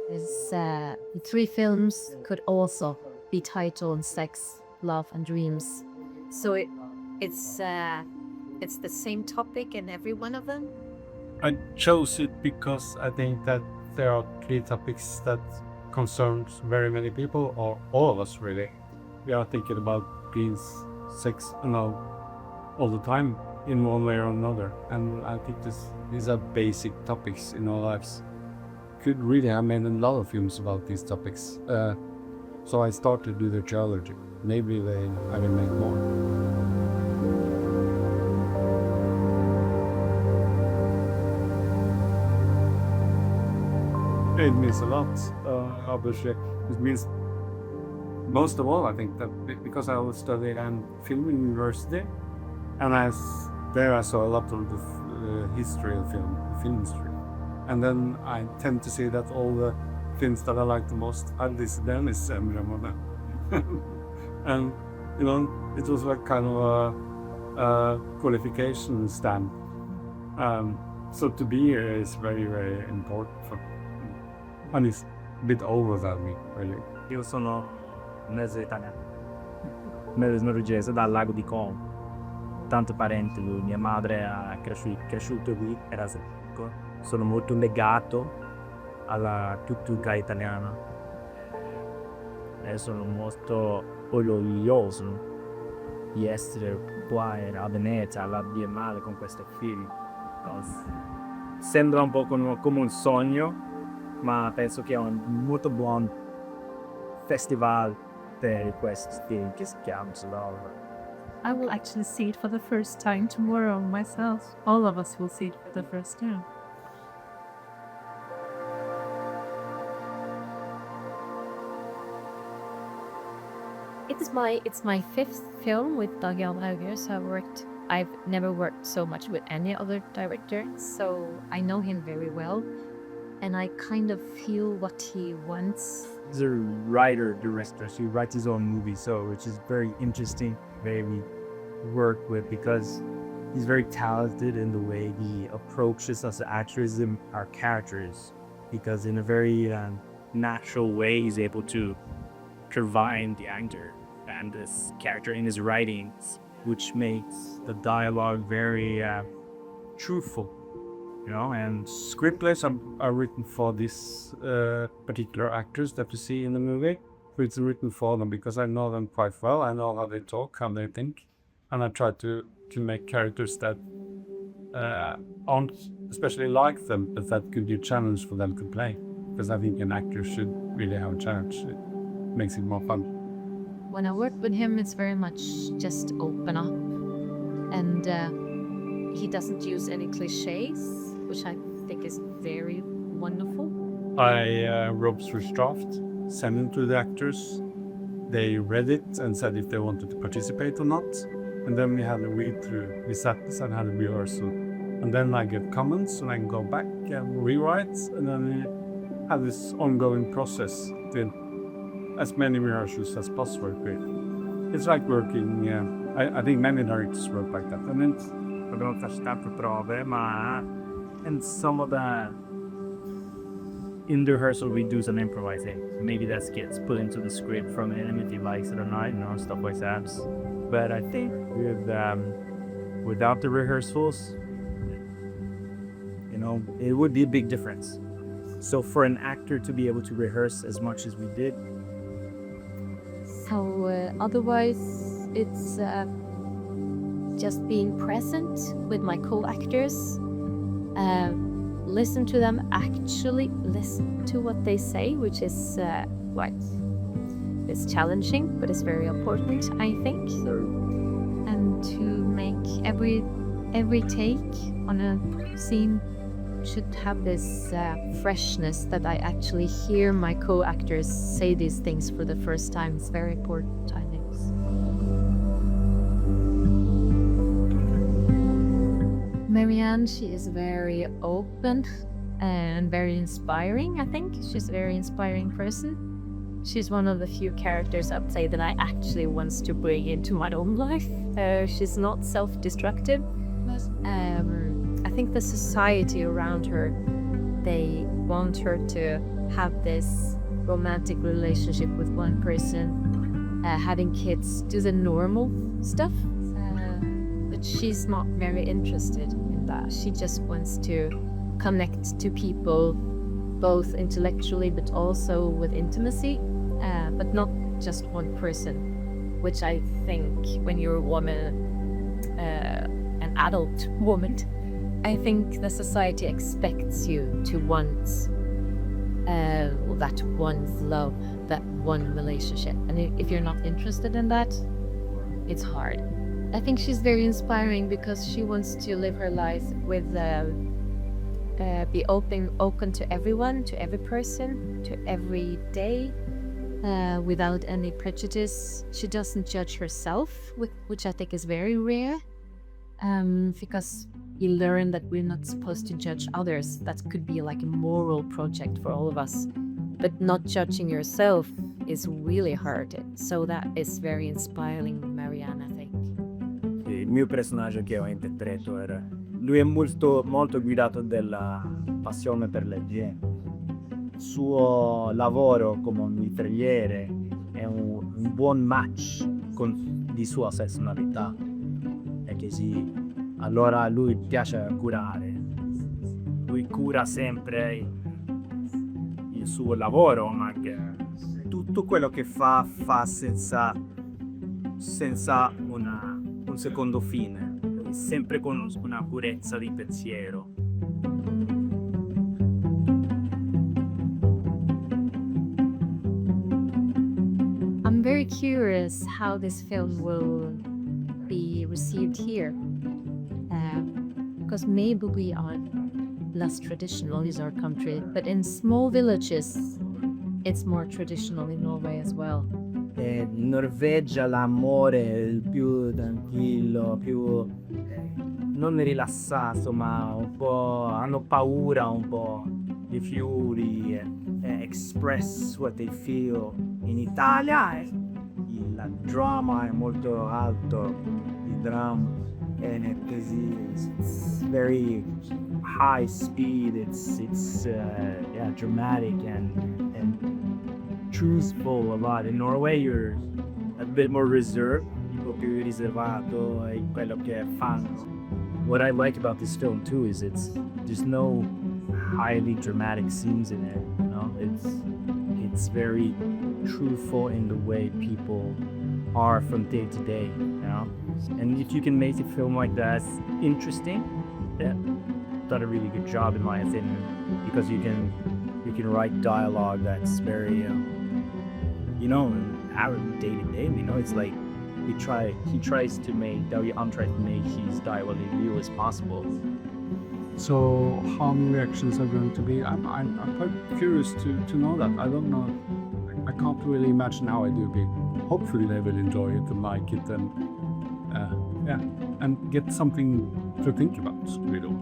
The three films could also be titled Sex, Love and Dreams. So it's the same topic in every one of them? I chose it because I think that there are three topics that concerns very many people, or all of us really. We are thinking about dreams, sex, and all the time in one way or another. And I think these are basic topics in our lives. Could really have made a lot of films about these topics. So I started with the trilogy. Maybe I will make more. It means a lot, obviously. It means most of all, I think, that because I was studying film in university, and there I saw a lot of the history of film history. And then I tend to see that all the films that I like the most had this then is emblem. And, it was like kind of a qualification stamp. So to be here is very, very important and it's a bit overwhelming, really. Io sono mezzo italiano, mezzo norvegese dal lago di Como. Tanti parenti lui, mia madre è cresciuto lì, era secco. Sono molto legato alla cultura italiana e sono molto orgoglioso di essere qua a Venezia alla Biennale con questo film. Sembra un po' come un sogno, ma penso che è un molto buon festival per questo film che si chiama Trilogia. I will actually see it for the first time tomorrow myself. All of us will see it for the first time. It's my fifth film with Johan Haugerud, so I've never worked so much with any other director, so I know him very well, and I kind of feel what he wants. He's a writer, director. He writes his own movies, which is very interesting, very work with, because he's very talented in the way he approaches us actors and our characters, because in a very natural way he's able to provide the actor and this character in his writings, which makes the dialogue very truthful, and Scriptplays are written for these particular actors that you see in the movie. It's written for them because I know them quite well. I know how they talk, how they think, and I try to make characters that aren't especially like them, but that could be a challenge for them to play. Because I think an actor should really have a challenge. It makes it more fun. When I work with him, it's very much just open up, and he doesn't use any cliches, which I think is very wonderful. I wrote through draft, sent it to the actors. They read it and said if they wanted to participate or not. And then we had a read through. We sat and had a rehearsal. And then I get comments and I can go back and rewrite. And then we have this ongoing process with as many rehearsals as possible. It's like working, I think many directors work like that. And it's abbiamo fatto tante prove, and some of that in the rehearsal we do some improvising. Maybe that gets put into the script from him if he likes it or not, stuff like that. But I think without the rehearsals, it would be a big difference. So for an actor to be able to rehearse as much as we did. So otherwise, it's just being present with my co-actors, listen to them, actually listen to what they say, which is it's challenging, but it's very important, I think. And to make every take on a scene should have this freshness that I actually hear my co-actors say these things for the first time. It's very important, I think. Marianne, she is very open and very inspiring, I think. She's a very inspiring person. She's one of the few characters I would say that I actually want to bring into my own life. She's not self-destructive. I think the society around her, they want her to have this romantic relationship with one person, having kids, do the normal stuff. But she's not very interested in that. She just wants to connect to people, both intellectually but also with intimacy, but not just one person, which I think when you're a woman, an adult woman, I think the society expects you to want that one love, that one relationship. And if you're not interested in that, it's hard. I think she's very inspiring because she wants to live her life with be open to everyone, to every person, to every day, without any prejudice. She doesn't judge herself, which I think is very rare, because you learn that we're not supposed to judge others. That could be like a moral project for all of us, but not judging yourself is really hard. So that is very inspiring, Marianne, I think. Il mio personaggio che ho interpretato era... Lui è molto guidato dalla passione per le gente. Il suo lavoro come un mitragliere è un buon match di sua personalità. E così, allora a lui piace curare. Lui cura sempre il suo lavoro, ma anche tutto quello che fa senza un secondo fine, sempre con una purezza di pensiero. I'm very curious how this film will be received here, because maybe we are less traditional in our country, but in small villages it's more traditional in Norway as well. In Norvegia l'amore è più tranquillo, più non rilassato, ma un po' hanno paura un po' di fiori, express what they feel. In Italia il drama è molto alto, il drum, and it's very high speed. It's dramatic and truthful a lot. In Norway you're a bit more reserved, un po' più riservato in quello che fanno. What I like about this film too is there's no highly dramatic scenes in it. You know, it's very truthful in the way people are from day to day. You know, and if you can make a film like that interesting, done a really good job in my opinion, because you can write dialogue that's very our day to day. You know, it's like he tries to make Johan tries to make his dialogue as real as possible. So how many reactions are going to be? I'm quite curious to know that. I don't know. I can't really imagine how it will be. Hopefully they will enjoy it and like it and and get something to think about, really.